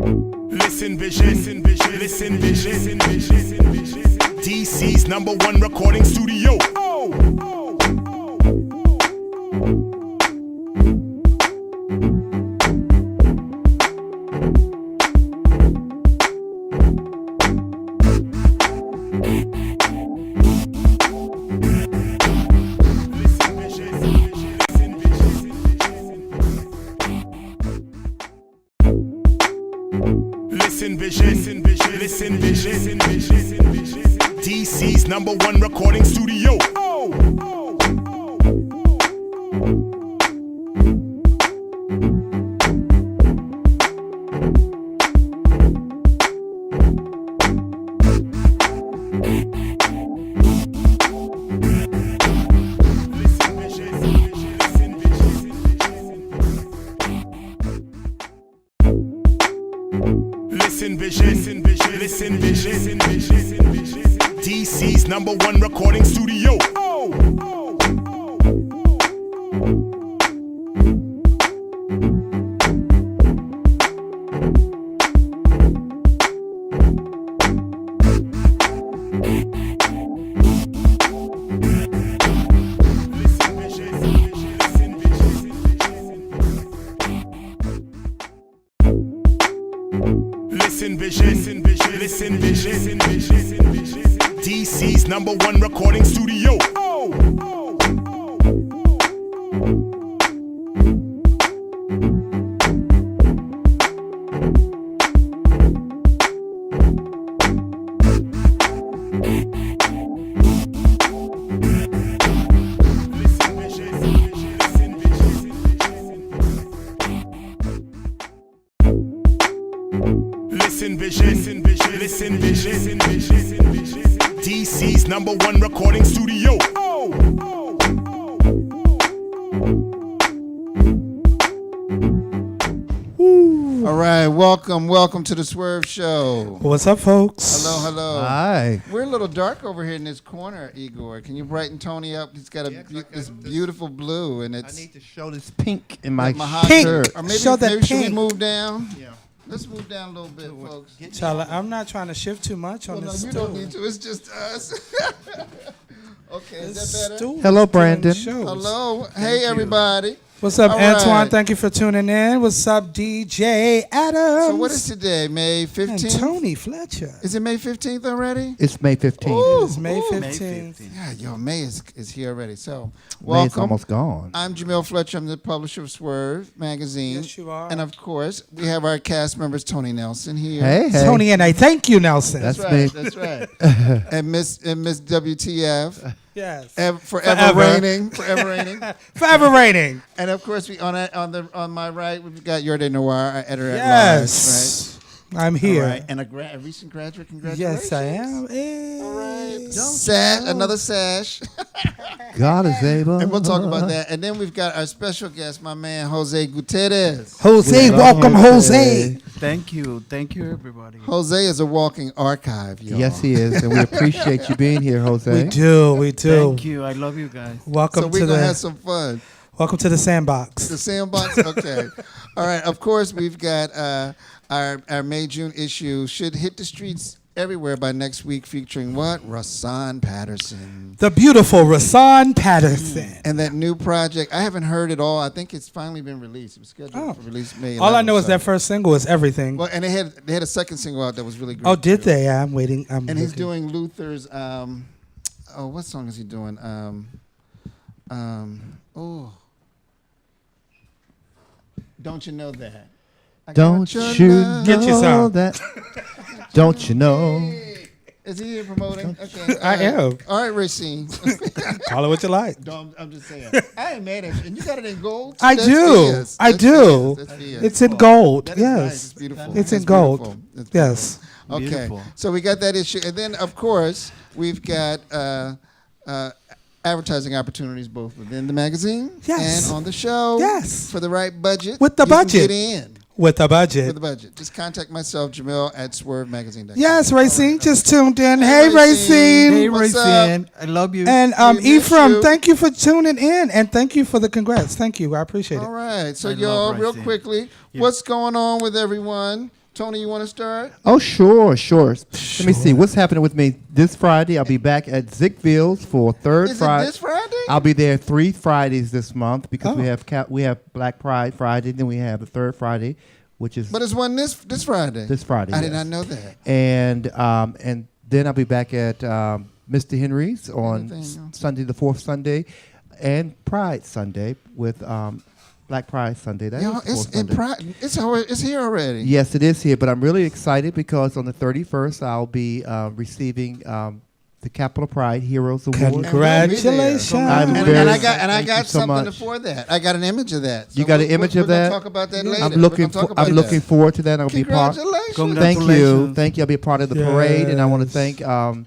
Listen vision, listen vision, listen vision, listen vision. DC's #1 recording studio. Listen vision, listen vision, listen vision, listen vision. DC's #1 recording studio. Listen vision, listen vision, listen vision, listen vision. DC's #1 recording studio. Listen vision, listen vision, listen vision, listen vision. DC's #1 recording studio. Listen vision, listen vision, listen vision, listen vision. DC's #1 recording studio. All right, welcome to the Swerv Show. What's up, folks? Hello. Hi. We're a little dark over here in this corner, Igor. Can you brighten Tony up? He's got this beautiful blue, and it's I need to show this pink in my hot Pink. shirt. Or maybe, Show that maybe should we pink. move down? Yeah. Let's move down a little bit, folks. Charlotte, I'm not trying to shift too much on No, this you stool. don't need to. It's just us. Okay, is This that better? stool Hello, is doing Brandon. shows. Hello. Hey, everybody. What's up, All Antoine? right. Thank you for tuning in. What's up, DJ Adams? So what is today, May 15th? And Tony Fletcher. Is it May 15th already? It's May 15th. Ooh. It's May Ooh. 15th. Yeah, yo, May is here already. So, May's welcome. almost gone. I'm Jamil Fletcher. I'm the publisher of Swerve Magazine. Yes, you are. And of course, we have our cast members, Tony Nelson here. Hey. Tony and I thank you, Nelson. That's That's me. right. That's right. and Miss yes. WTF. Forever Forever. reigning. Forever reigning. Forever raining. And of course, we on my right, we've got Yorde Noir, our editor at Yes. I'm large. Right. here. All right. And a recent graduate. Congratulations. Yes, I am. All right. Another sash. God is able. And we'll talk about that. And then we've got our special guest, my man, Jose Gutierrez. Jose, welcome, Jose. Thank you, everybody. Jose is a walking archive, y'all. Yes, he is. And we appreciate you being here, Jose. We do. Thank you. I love you guys. Welcome So we're to going to have the some fun. welcome to the sandbox. The sandbox? Okay. All right. Of course, we've got our May-June issue should hit the streets everywhere by next week, featuring what? Rasan Patterson. The beautiful Rasan Patterson. And that new project, I haven't heard it all. I think it's finally been released. It was scheduled for release May 11th. All I know is so. that first single is Everything. Well, and they had a second single out that was really great. Oh, did too. they? I'm waiting. And he's doing Luther's. What song is he doing? Don't you know that? Don't you know Get you some. that? Don't you know? Is he here promoting? Okay. I am. All right, Racine. Call it what you like. No, I'm just saying. I ain't mad at you. And you got it in gold? I That's do. fierce. I That's do. fierce. That's fierce. It's in gold. That is nice. Yes. It's beautiful. It's in That's gold. beautiful. It's Yes. beautiful. Okay. Beautiful. So we got that issue. And then, of course, we've got advertising opportunities both within the magazine Yes. and on the show. Yes. For the right budget. With the you can budget. get in. With a budget. With the budget. Just contact myself, Jamil, at swervemagazine.com. Yes, Racine just tuned in. Hey, Hey, Racine. Racine. Hey, What's Racine. I love you. And We miss Ephraim, you. thank you for tuning in. And thank you for the congrats. Thank you. I appreciate All it. right. So, I y'all, love real Racine. quickly, Yeah. what's going on with everyone? Tony, you want to start? Oh, sure. Let me see. What's happening with me this Friday? I'll be back at Zickville's for third Is Friday. it this Friday? I'll be there 3 Fridays this month because we have Black Pride Friday, then we have the third Friday, which is But it's one this Friday. this Friday. I did yes. not know that. And then I'll be back at Mr. Henry's on Sunday, the fourth Sunday, and Pride Sunday with Black Pride Sunday. That Yo, is fourth Sunday. It's here already. Yes, it is here, but I'm really excited because on the 31st I'll be receiving the Capitol Pride Heroes Award. Congratulations. I'm And very- I thank got you so something much. for that. I got an image of that. You got an image of we're that? We'll talk about that later. I'm We're looking gonna talk about looking that. forward to that. I'll be part. Congratulations. Thank you. I'll be a part of the parade, and I want to Yes. thank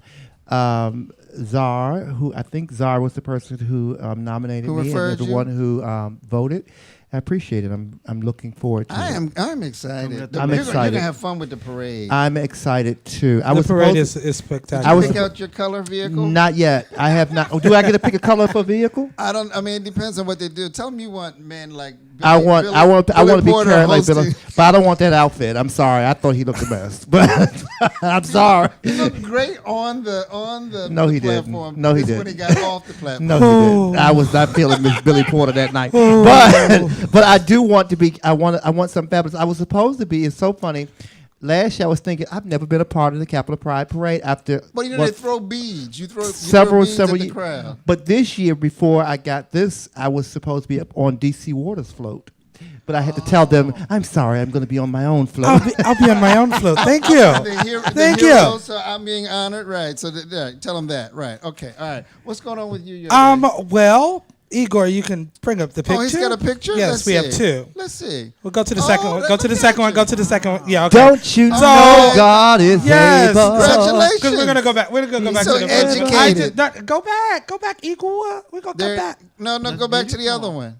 Czar, who I think Czar was the person who nominated Who me, and referred the you? one who voted. I appreciate it. I'm looking forward to it. I'm excited. I'm You're excited. gonna have fun with the parade. I'm excited too. I The was parade supposed is spectacular. I was- Pick out your color vehicle. not yet. I have not. Oh, do I get to pick a color for a vehicle? I don't. I mean, it depends on what they do. Tell them you want men like. I want to be Porter carried like hosting. Billy, but I don't want that outfit. I'm sorry. I thought he looked the best, but I'm sorry. He looked great on the No, he didn't. platform. No, he This is when didn't. he got off the platform. No, he didn't. I was not feeling Miss Billy Porter that night, but I do want to be. I want some fabulous. I was supposed to be. It's so funny. Last year I was thinking I've never been a part of the Capitol Pride Parade after. But you know they throw beads. You throw several beads at the years. crowd. But this year, before I got this, I was supposed to be up on DC Water's float. But I had to tell them, I'm sorry, I'm going to be on my own float. I'll be on my own float. Thank you. The Thank hero, you. So I'm being honored, right? So tell them that, right? Okay, all right. What's going on with you? Well, Igor, you can bring up the picture. Oh, he's got a picture. Yes, Let's we have see. two. Let's see. We'll go to the Oh, second one. Go to the look second at one. Go you. to the second one. Yeah. Okay. Don't you know So- God is Yes. able? Congratulations. Because we're gonna go back. We're gonna go back so to the educated. Go back. Go back, Igor. We're gonna come back. No, go back to the other one.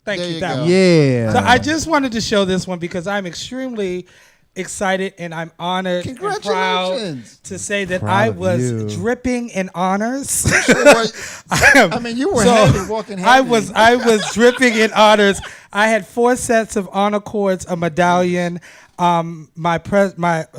Thank There you. you That go. one. Yeah. So I just wanted to show this one because I'm extremely excited and I'm honored and proud Congratulations. to say that Proud I of was you. dripping in honors. I mean, you were heavy, walking heavy. I was dripping in honors. I had 4 sets of honor cords, a medallion. I'm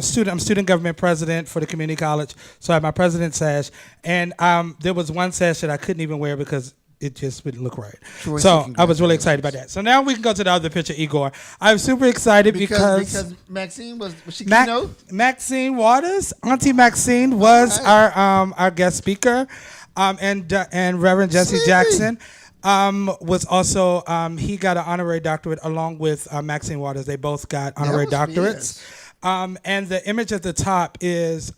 student government president for the community college, so I had my president's sash, and there was one sash that I couldn't even wear because it just wouldn't look right. Troy, So I was really excited about that. So now we can go to the other picture, Igor. I'm super excited because Maxine was she keynote? Maxine Waters, Auntie Maxine was our guest speaker, and Reverend Jesse Sleepy. Jackson was also he got an honorary doctorate along with Maxine Waters. They both got honorary was doctorates. And the image at the top is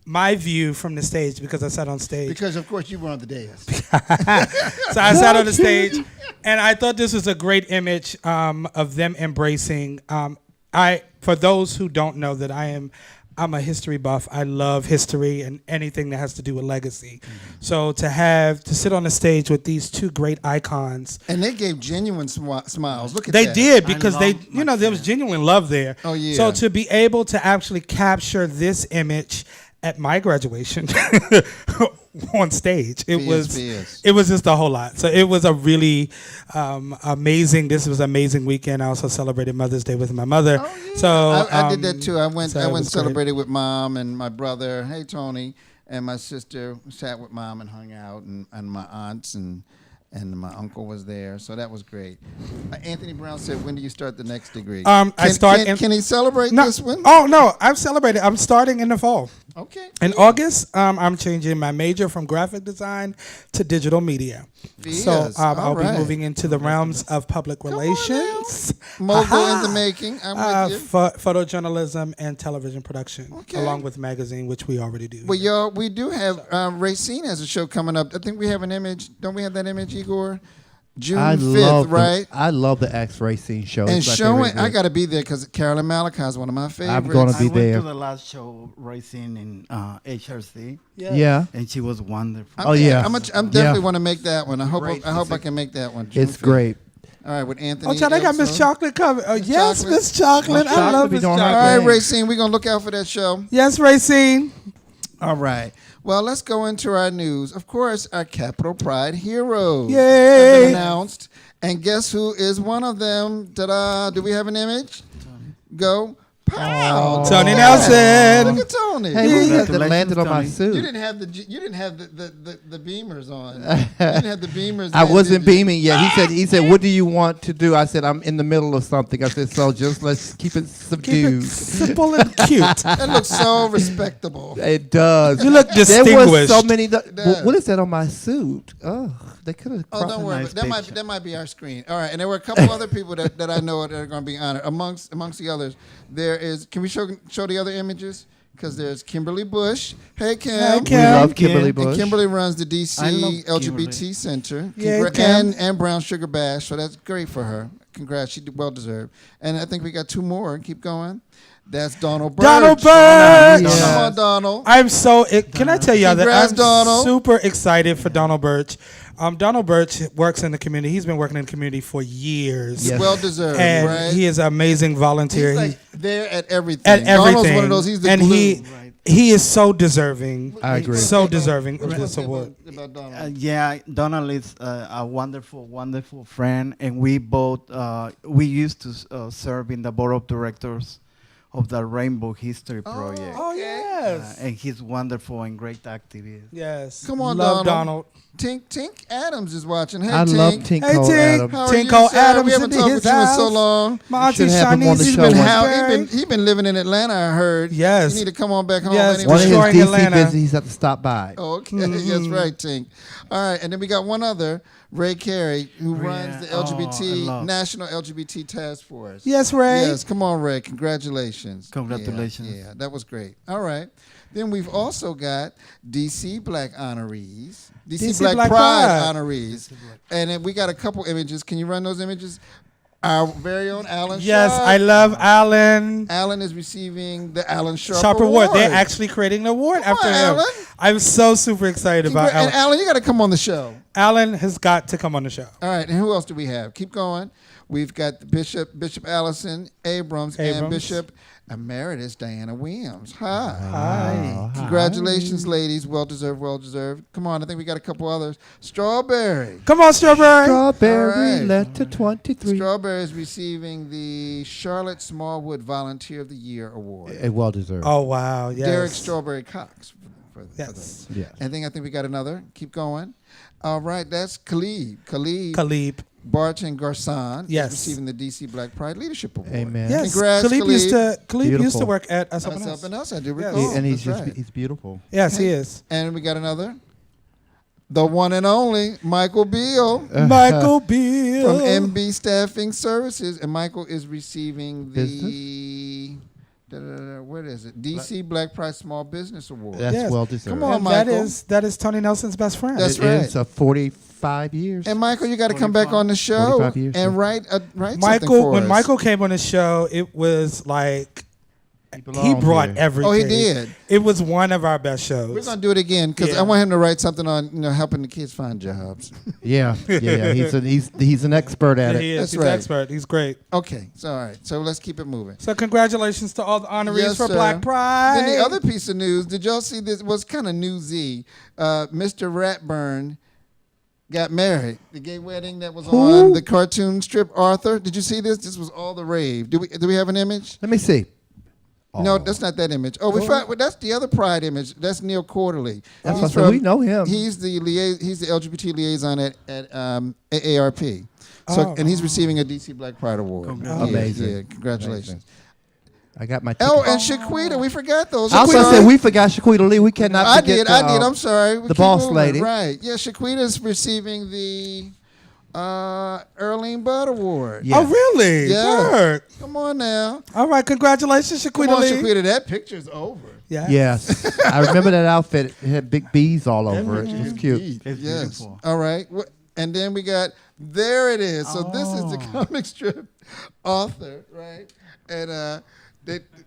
my view from the stage because I sat on stage. Because of course you were on the dais. So I sat on the stage, and I thought this was a great image of them embracing. For those who don't know that I'm a history buff. I love history and anything that has to do with legacy. Mm-hmm. So to sit on the stage with these two great icons. And they gave genuine smiles. Look at They that. did because I there love was genuine love there. Oh, yeah. So to be able to actually capture this image at my graduation on stage, it was just a whole lot. So it was a really amazing. This was an amazing weekend. I also celebrated Mother's Day with my mother. Oh, yeah. So I did that too. I went so it and was celebrated with Mom and my brother. Hey Tony, and my sister sat with Mom and hung out, and my aunts and my uncle was there. So that was great. Anthony Brown said, "When do you start the next degree?" Can he celebrate this one? Oh no, I've celebrated. I'm starting in the fall. Okay. In August, I'm changing my major from graphic design to digital media. So Yes. I'll All be right. moving into the realms of public relations, Mogul in the making. I'm with you. photojournalism, and television production, Okay. along with magazine, which we already do. Well, y'all, we do have Racine has a show coming up. I think we have an image. Don't we have that image, Igor? June 5th, right? I love the Axe Racing show. And It's my showing, favorite I group. got to be there because Carolyn Malachi is one of my favorites. I'm gonna I be went there. to the last show racing in HRC, Yeah. and she was wonderful. Oh, yeah. I'm definitely Yeah. want to make that one. I hope Great I music. can make that one. June It's 5th. great. All right, with Anthony. Oh, Chad, I got Miss also. Chocolate coming. Oh, yes, Chocolate. Miss Chocolate. Miss I Chocolate love be Miss doing her All Chocolate. right, thing. Racine, we're gonna look out for that show. Yes, Racine. All right. Well, let's go into our news. Of course, our Capitol Pride heroes have Yay. been announced. And guess who is one of them? Ta-da! Do we have an image? Go. Pow! Tony Yeah. Nelson. Look at Tony. Hey, who that Congratulations, landed on my Tony. suit? You didn't have the beamers on. You didn't have the beamers. I in, wasn't did you? beaming yet. He said, what do you want to do? I said, I'm in the middle of something. I said, so just let's keep it Keep it subdued. simple and cute. That looks so respectable. It does. You look There was distinguished. so many. does. What is that on my suit? Oh, they could have. Oh, don't worry. nice That picture. might be our screen. All right, and there were a couple other people that I know that are going to be honored. Amongst the others, there is. Can we show the other images? Because there's Kimberly Bush. Hey, Kim. Hey, We Kim. love Kimberly And Bush. Kimberly runs the I love DC LGBT Kimberly. Center. Yay, Kim. And Brown Sugar Bash. So that's great for her. Congrats. She did well deserved. And I think we got two more. Keep going. That's Donald Birch. Donald Birch. Come on, Donald. I'm so. Can I tell y'all that Congrats, I'm Donald. super excited for Donald Birch. Donald Birch works in the community. He's been working in the community for years. Yes. Well deserved, And right? he is an amazing volunteer. He's like there at everything. at everything. Donald's one of those. He's the and glue. he is so deserving. I agree. So deserving of What you this wanna say award. about Donald? Yeah, Donald is a wonderful, wonderful friend, and we both we used to serve in the board of directors of the Rainbow History Project, Oh yes. and he's wonderful and great activist. Yes. Come on, Love Donald. Tink Adams is watching. Hey, I Tink. love Tink Hey, Cole Tink. Adams. How are Tink you, Cole sir? Adams We haven't in talked his with you in so house. long. My auntie should have him on the Shanice show one Billsbury. He been living in Atlanta, I heard. Yes. You need to come on back home. Yes. anyway. One of his Destroying DC Atlanta. visits, he's have to stop by. Oh, okay. That's right, Tink. All right, and then we got one other, Ray Carey, who runs the LGBT National LGBT Task Force. Yes, Ray. Yes, come on, Ray. Congratulations. Congratulations. Yeah, that was great. All right. Then we've also got DC Black honorees, DC Black Pride honorees. And then we got a couple images. Can you run those images? Our very own Alan Yes, Sharp. I love Alan. Alan is receiving the Alan Sharp Sharp Award. Award. They're actually creating an award Come after on, him. Alan. I'm so super excited about And Alan. Alan, you got to come on the show. Alan has got to come on the show. All right, and who else do we have? Keep going. We've got Bishop Allison Abrams, and Abrams. Bishop Emeritus Diana Williams. Hi. Hi. Congratulations, ladies. Well deserved, well deserved. Come on, I think we got a couple others. Strawberry. Come on, Strawberry. Strawberry All right. letter 23. Strawberry is receiving the Charlotte Smallwood Volunteer of the Year Award. Well deserved. Oh, wow. Yes. Derek Strawberry Cox. For Yes. those. Yes. I think we got another. Keep going. All right, that's Khalid. Khalib. Barch and Garcon Yes. is receiving the DC Black Pride Leadership Award. Amen. Yes. Congrats, Khalib used Khalid. to work at Us Up and Us Us. Up and Us, I do Yes. recall. And he's That's just right. he's beautiful. Yes, he is. And we got another. The one and only Michael Beal Michael Beal. from MB Staffing Services. And Michael is receiving the... what is it? DC Black Pride Small Business Award. That's Yes. well deserved. Come on, And that Michael. is Tony Nelson's best friend. That's It right. is 45 years. And Michael, you got to come back on the show 45 years, and yeah. write something Michael, for when us. Michael came on the show, it was like he belonged brought here. everything. Oh, he did. It was one of our best shows. We're gonna do it again because Yeah. I want him to write something on helping the kids find jobs. Yeah. He's an expert at Yeah, it. he is. That's He's right. an expert. He's great. Okay, so all right, so let's keep it moving. So congratulations to all the honorees Yes, for sir. Black Pride. Then the other piece of news, did y'all see this? Was kind of newsy. Mr. Ratburn got married. The gay wedding that was on the cartoon strip Arthur. Did you see this? This was all the rave. Do we have an image? Let me see. No, that's not that image. Oh, that's the other Pride image. That's Neil Quarterly. That's He's what I said. We know him. He's the LGBT liaison at AARP. So and he's receiving a DC Black Pride Award. Amazing. Yeah, congratulations. I got my. Oh, ticket. and Shaquita, we forgot those. I also said we forgot Shaquita Lee. We cannot I forget did. I'm sorry. We the keep boss moving. lady. Right. Yeah, Shaquita's receiving the Earlene Budd Award. Yeah. Oh, really? Yeah. Work. Come on now. All right. Congratulations, Come Shaquita on, Lee. Shaquita. That picture's over. Yeah. Yes, I remember that outfit. It had big bees all over it. It was cute. It's Yes. beautiful. All right. And then we got, there it is. So this is the comic strip author, right? And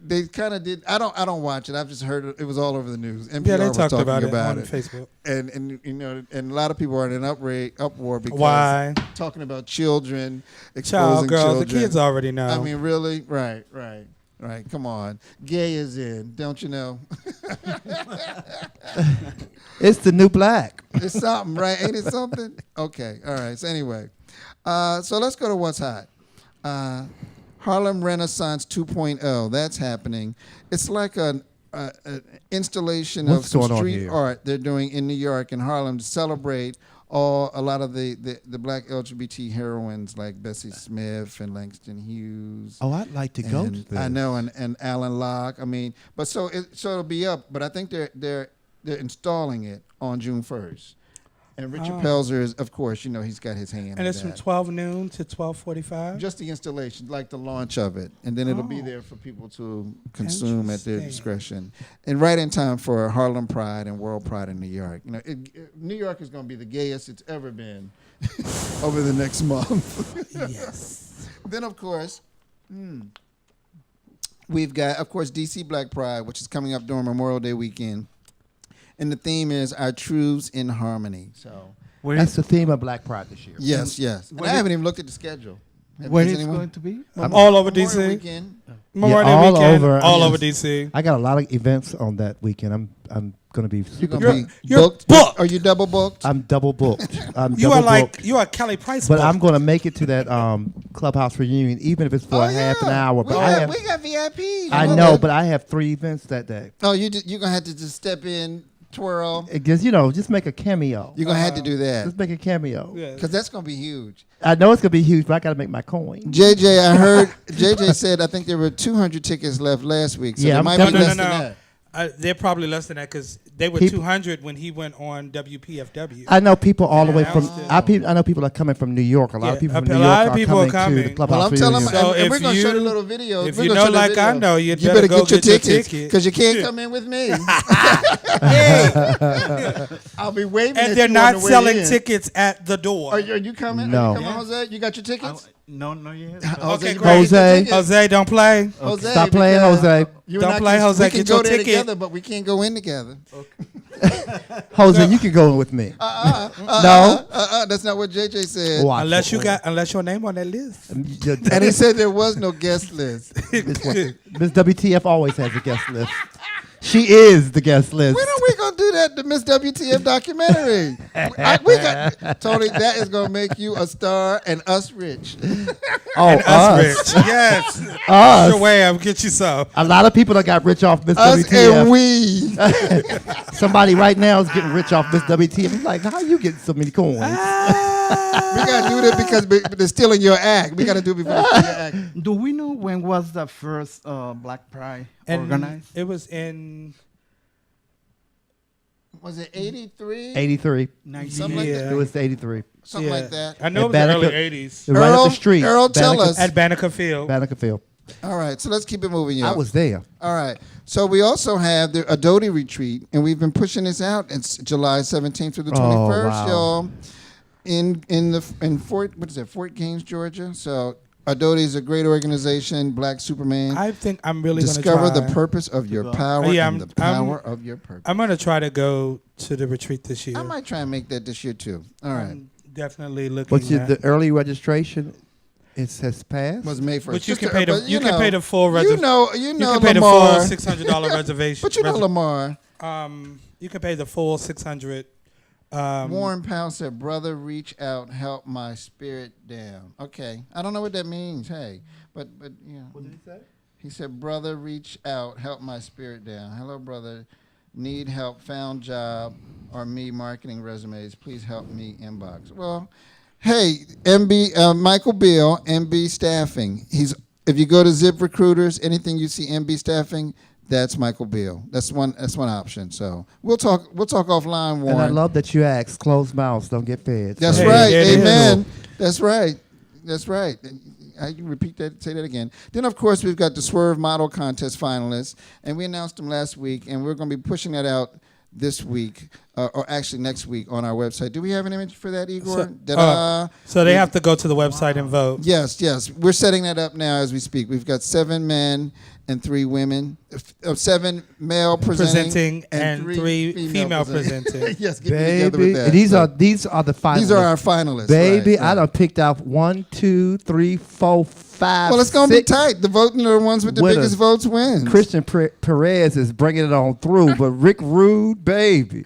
they kind of did. I don't watch it. I've just heard it was all over the news. NPR Yeah, they was talked talking about it on it. Facebook. And and a lot of people are in an uproar because Why? talking about children, exposing Child, girls, children. the kids already know. I mean, really? Right. Come on. Gay is in, don't you know? It's the new black. It's something, right? Ain't it something? Okay. All right. So anyway, so let's go to what's hot. Harlem Renaissance 2.0. That's happening. It's like an installation What's of some going on street here? art they're doing in New York and Harlem to celebrate a lot of the black LGBT heroines like Bessie Smith and Langston Hughes. Oh, I'd like to go to And this. I know, and Alan Locke. I mean, but so it'll be up. But I think they're installing it on June 1st. And Richard Pelzer is, of course, he's got his hand. And in it's from that. 12 noon to 12:45. Just the installation, like the launch of it, and then it'll be there for people to consume at their Interesting. discretion, and right in time for Harlem Pride and World Pride in New York. New York is going to be the gayest it's ever been over the next month. Yes. Then, of course, we've got, DC Black Pride, which is coming up during Memorial Day weekend. And the theme is Our Truths in Harmony. So, That's the theme of Black Pride this year. yes. And I haven't even looked at the schedule. Where Has it's anyone? going to be? All over Memorial DC. weekend. Memorial Yeah, Day all weekend. over. All Yes. over DC. I got a lot of events on that weekend. I'm gonna be You're super. going to be You're booked? booked. Are you double booked? I'm double booked. You are Kelly Price. But booked. I'm gonna make it to that clubhouse reunion, even if it's for a half an hour. But we got VIPs. I know, but I have 3 events that day. Oh, you're going to have to just step in, twirl. Because just make a cameo. You're going to have to do that. Just make a cameo. Yeah. Because that's going to be huge. I know it's gonna be huge, but I gotta make my coin. JJ, I heard JJ said I think there were 200 tickets left last week. So Yeah, there I'm might telling be you- less than that. They're probably less than that because they were People- 200 when he went on WPFW. I know people all the way Yeah, from. I'm still- I know people are coming from New York. A lot of Yeah, people from a New lot York of people are are coming to coming. the Well, clubhouse I'm telling reunion. them, So and we're if going to show the you- little video. if We're you gonna know show the like video. I know, you better better get go your get your tickets ticket. because you can't come in with me. I'll be waving at And they're you not on the way selling in. tickets at the door. Are you coming? No. Are you coming, Jose? You got your tickets? No, not yet. Okay, you great. better get your Jose. tickets. Jose, don't play. Jose, Stop playing, because Jose. you Don't and I play, can- Jose. We can Get go your there ticket. together, but we can't go in together. Jose, you can go with me. No, That's not what JJ said. Watch Unless it. unless your name on that list. And he said there was no guest list. Miss WTF always has a guest list. She is the guest list. When are we gonna do that? The Miss WTF documentary. We got Tony. That is gonna make you a star and us rich. Oh, Us us. rich. Yes. Us. Your way, I'll get you some. A lot of people that got rich off Miss Us and WTF. we. Somebody right now is getting rich off Miss WTF. He's like, how you getting so many coins? We gotta do that because they're stealing your act. We gotta do it before they steal your act. Do we know when was the first Black Pride And organized? It was in. Was it 83? 83. Something like Yeah. that. It was 83. Something like that. I know it was At the early Banneker- 80s. Right up Earl- the street. Earl, tell us. At Banneker Field. Banneker Field. All right, so let's keep it moving, y'all. I was there. All right. So we also have the Adoti retreat, and we've been pushing this out. It's July 17th through the 21st, wow. y'all. In Fort Gaines, Georgia. So Adoti is a great organization. Black Superman. I think I'm really going to Discover try. the purpose of your power Yeah, and the power of your purpose. I'm going to try to go to the retreat this year. I might try and make that this year too. All right. I'm definitely looking But at the early registration has passed. Was May 1st. But you Just can to- pay the but you can pay the full You reservation. know You can pay the Lamar. full $600 reservation. But you know Lamar. You can pay the full 600. Warren Powell said, "Brother, reach out, help my spirit down." Okay, I don't know what that means. Hey, but you know. What did he say? He said, "Brother, reach out, help my spirit down." Hello, brother. Need help? Found job or me marketing resumes? Please help me inbox. Well, hey, Michael Beal, MB Staffing. If you go to Zip Recruiters, anything you see MB Staffing. That's Michael Beal. That's one option. So we'll talk offline, Warren. And I love that you asked, closed mouths don't get fed. That's Hey, right. there it Amen. That's right. That's right. I can repeat that, say that again. Then, of course, we've got the Swerv Model Contest finalists, and we announced them last week, and we're going to be pushing that out this week, or actually next week on our website. Do we have an image for that, Igor? So they have to go to the website and vote. Yes. We're setting that up now as we speak. We've got 7 men and 3 women, 7 male presenting and 3 female presenting. Yes, get me together with Baby, that. and these are the finalists. These are our finalists. Baby, right. I done picked out 1, 2, 3, 4, 5. Well, it's going to be 6. tight. The ones with the Winners. biggest votes win. Christian Perez is bringing it on through, but Rick Rude, baby.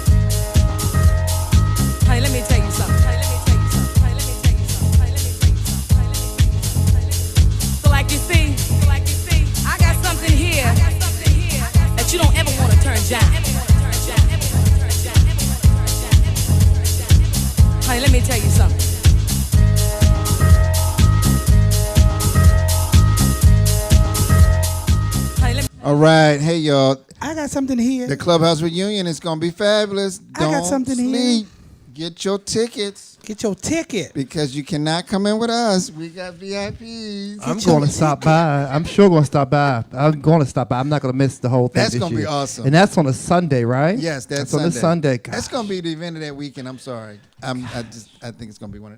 Honey, let me tell you something. Honey, let me tell you something. Honey, let me tell you something. Honey, let me tell you something. Honey, let me tell you something. So like you see, I got something here that you don't ever want to turn down. Honey, let me tell you something. All right, hey y'all. I got something here. The Clubhouse reunion is gonna be fabulous. Don't got something here. sleep. Get your tickets Get your ticket. because you cannot come in with us. We got VIPs. I'm going to stop by. I'm sure going to stop by. I'm going to stop by. I'm not going to miss the whole thing. That's this gonna be year. awesome. And that's on a Sunday, right? Yes, that's on a Sunday. That's Gosh. gonna be the event of that weekend. I'm sorry. I think it's gonna be one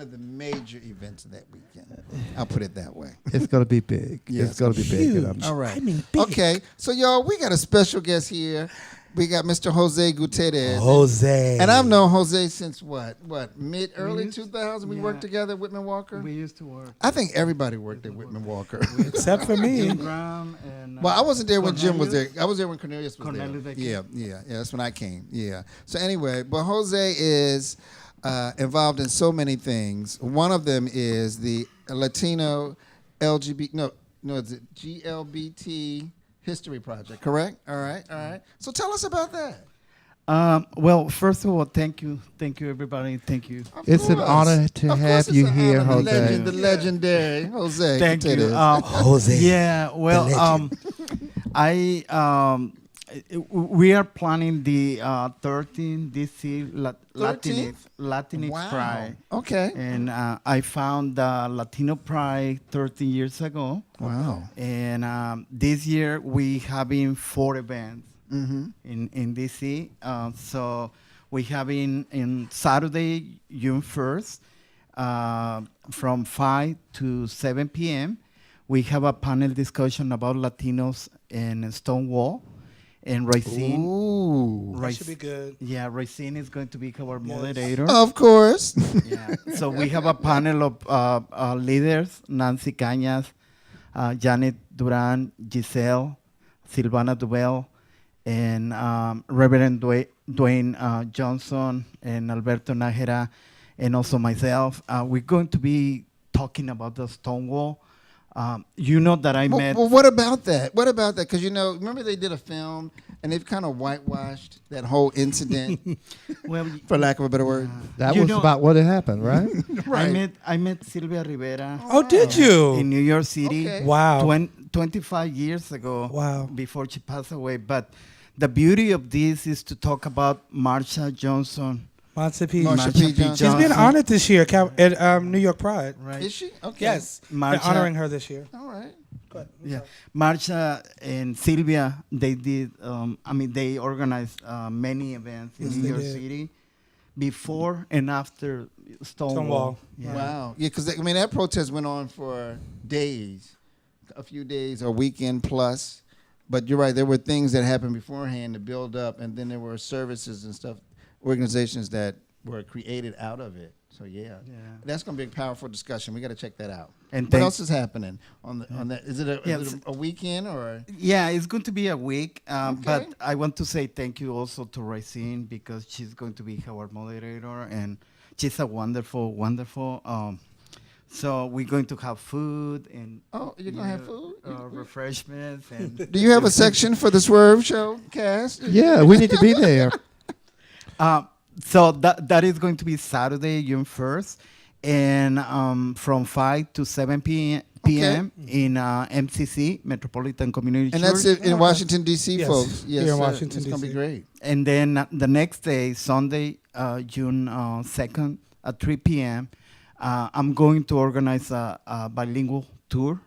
of the major events of that weekend. I'll put it that way. It's going to be big. Yeah, it's going to be big. And huge. All right. I mean, big. Okay. So y'all, we got a special guest here, We got Mr. Jose Gutierrez. Jose. And I've known Jose since what? Early 2000s? We yeah. worked together at Whitman Walker? We used to work. I think everybody worked at Whitman Walker. Except for me. Jim Graham and, Well, I wasn't there when Jim was there. Cornelius. I was there when Cornelius was Cornelius there. came. Yeah. That's when I came. Yeah. So anyway, but Jose is involved in so many things. One of them is the Latino LGBT. No, it's the GLBT History Project. Correct? All right. So tell us about that. Well, first of all, thank you, everybody. Thank you. Of It's an course. honor to Of have course it's you an here, honor. Jose. The legendary Jose. Thank you. Gutierrez. Jose. Yeah. Well, we are planning the 13th DC 13th? Latinx Wow. Pride. Okay. And I found the Latino Pride 13 years ago. Wow. And this year we having 4 events in DC. So we having in Saturday, June 1st, from 5 to 7 p.m. We have a panel discussion about Latinos in Stonewall. And Racine. Ooh. That should be good. Yeah, Racine is going to be our moderator. Of course. Yeah. So we have a panel of leaders: Nancy Cañas, Janet Duran, Giselle, Silvana Dubel, and Reverend Dwayne Johnson and Alberto Nájera, and also myself. We're going to be talking about the Stonewall. You know that I met. Well, what about that? Because, remember they did a film and they've kind of whitewashed that whole incident, Well, for lack of a better word. That You was know- about what had happened, right? Right. I met Silvia Rivera. Oh, did you? In New York City. Okay. Wow. 25 years ago. Wow. Before she passed away. But the beauty of this is to talk about Marsha Johnson. Marsha P. Marsha P. Johnson. She's been honored this year at New York Pride. Right. Is she? Okay. Yes. They're Marsha- honoring her this year. All right. Go ahead. Yeah. Marsha and Sylvia, they did, they organized many events in Yes, New they York did. City before and after Stonewall. Stonewall. Yeah. Wow. Yeah, because, that protest went on for days, a few days, a weekend plus. But you're right, there were things that happened beforehand to build up, and then there were services and stuff, organizations that were created out of it. So, yeah. That's going to be a powerful discussion. We got to check that out. And what thank- else is happening on that? Is it Yes. a weekend or? Yeah, it's going to be a week, Okay. but I want to say thank you also to Racine because she's going to be our moderator, and she's a wonderful. So we're going to have food and Oh, you're going to have food? refreshments and. Do you have a section for the Swerve Show cast? Yeah, we need to be there. So that is going to be Saturday, June 1st, and from 5 to 7 p.m. in MCC, Metropolitan Community And Church. that's it in Washington, D.C., Yes, folks. Yes, here in sir. Washington, It's going to be D.C. great. And then the next day, Sunday, June 2nd at 3 p.m., I'm going to organize a bilingual tour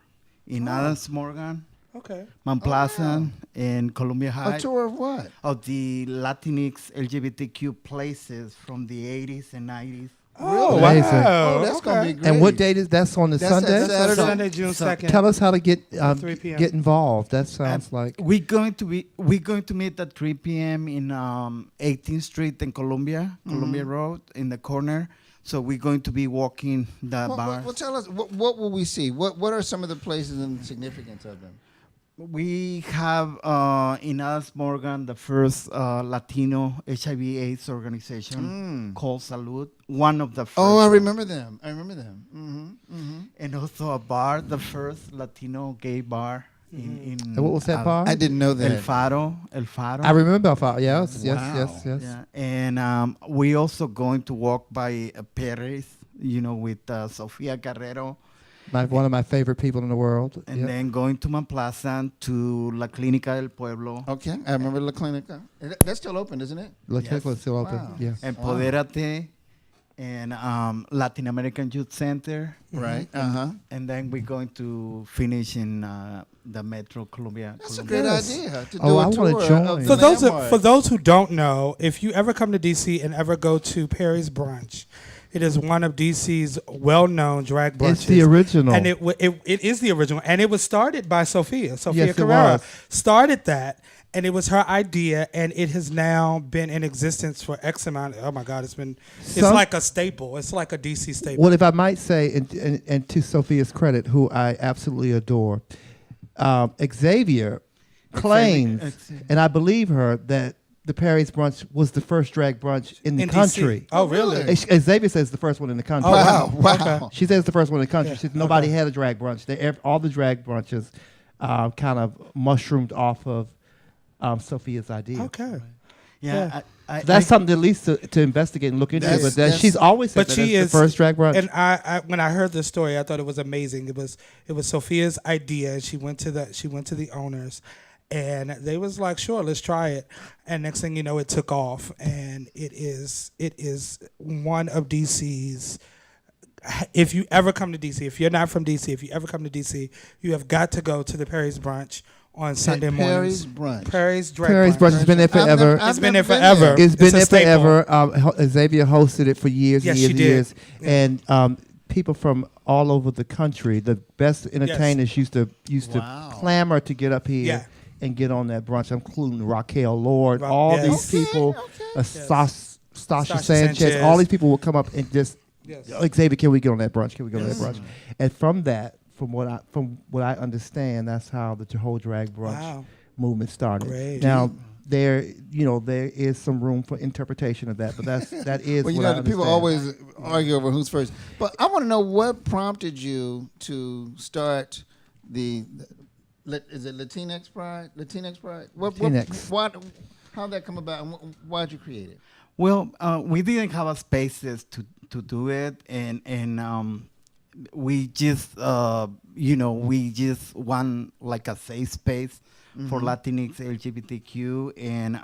in Adams Morgan, Okay. Mount Pleasant, and Columbia High. A tour of what? Of the Latinx LGBTQ places from the 80s and 90s. Oh, Really? Amazing. wow. Oh, that's going to be great. And what date is that's on the That's Sunday? at Saturday. Sunday, June 2nd. Tell us how to get 3 p.m. get involved. That sounds like We're going to meet at 3 p.m. in 18th Street in Columbia Road in the corner. So we're going to be walking the bars. Well, tell us, what will we see? What are some of the places and the significance of them? We have in Adams Morgan the first Latino HIV/AIDS organization called Salud. One of the first. Oh, I remember them. Mm-hmm. And also a bar, the first Latino gay bar in And what was that bar? I didn't know that. El Faro. I remember yes, Wow. yes. Yeah, and we also going to walk by Perez, with Sofia Carrero, One of my favorite people in the world. and Yep. then going to Mount Pleasant to La Clínica del Pueblo, Okay, I remember La Clinica. That's still open, isn't it? La Clinical is still open. Wow. Yes. Empodérate, and Latin American Youth Center, Right. Uh-huh. and then we're going to finish in the Metro Columbia. That's a Columbia. great Yes. idea to do Oh, a I wanna tour join. of the For landmark. those who don't know, if you ever come to DC and ever go to Perry's Brunch, it is one of DC's well-known drag brunches. It's the original. And it is the original. And it was started by Sophia. Sophia Yes, it Carrera was. started that. And it was her idea, and it has now been in existence for X amount. Oh my God, it's like a staple. It's like a DC staple. Well, if I might say, and to Sophia's credit, who I absolutely adore, Xavier claims, and I believe her, that the Perry's Brunch was the first drag brunch in the country. DC. Oh, really? Xavier says the first one in the country. Oh, wow. Wow. Okay. She says it's the first one in the country. Yeah. She said nobody had a drag brunch. All the drag brunches kind of mushroomed off of Sophia's idea. Okay. Yeah, I, That's something at least to investigate and look into. That's- But that's- she's always said But that she it's is the first drag brunch. And I when I heard the story, I thought it was amazing. It was Sophia's idea. She went to the owners, and they was like, "Sure, let's try it." And next thing you know, it took off, and it is one of DC's. If you ever come to DC, if you're not from DC, if you ever come to DC, you have got to go to the Perry's Brunch on Sunday mornings. Perry's Brunch. Perry's Drag Perry's Brunch has been there forever. It's been there forever. It's been a there staple. forever. Xavier hosted it for years Yes, and years she and did. years. Yeah. And people from all over the country, the best entertainers used to Wow. clamor to get up here Yeah. and get on that brunch, including Raquel Lord, Ra- all yes. these people, Stasha Stasha Sanchez, Sanchez. all these people will come up and just, Yes. Xavier, can we get on that brunch? Can we get on that brunch? And from that, from what I understand, that's how the whole drag brunch Wow. movement started. Great. Now, there is some room for interpretation of that, but that is Well, you what know, I the people understand. always argue over who's first. But I want to know what prompted you to start is it Latinx Pride? Latinx Pride? Latinx. How'd that come about, and why'd you create it? Well, we didn't have a spaces to do it, and we just we just want like a safe space for Latinx LGBTQ, and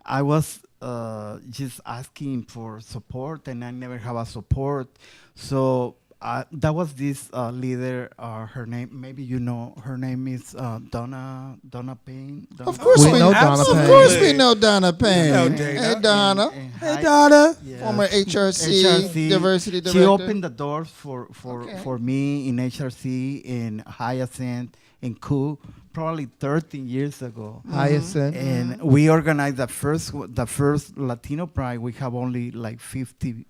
I was just asking for support, and I never have a support, so. That was this leader. Her name, maybe you know, her name is Donna Payne. Of course We know Donna Of Payne. course we know Donna Payne. know Dana. Hey, Donna. Hey, Donna. Former HRC diversity director. She opened the doors for Okay. me in HRC, in Hyacinth, in Coup, probably 13 years ago. Hyacinth. And we organized the first Latino Pride. We have only like 50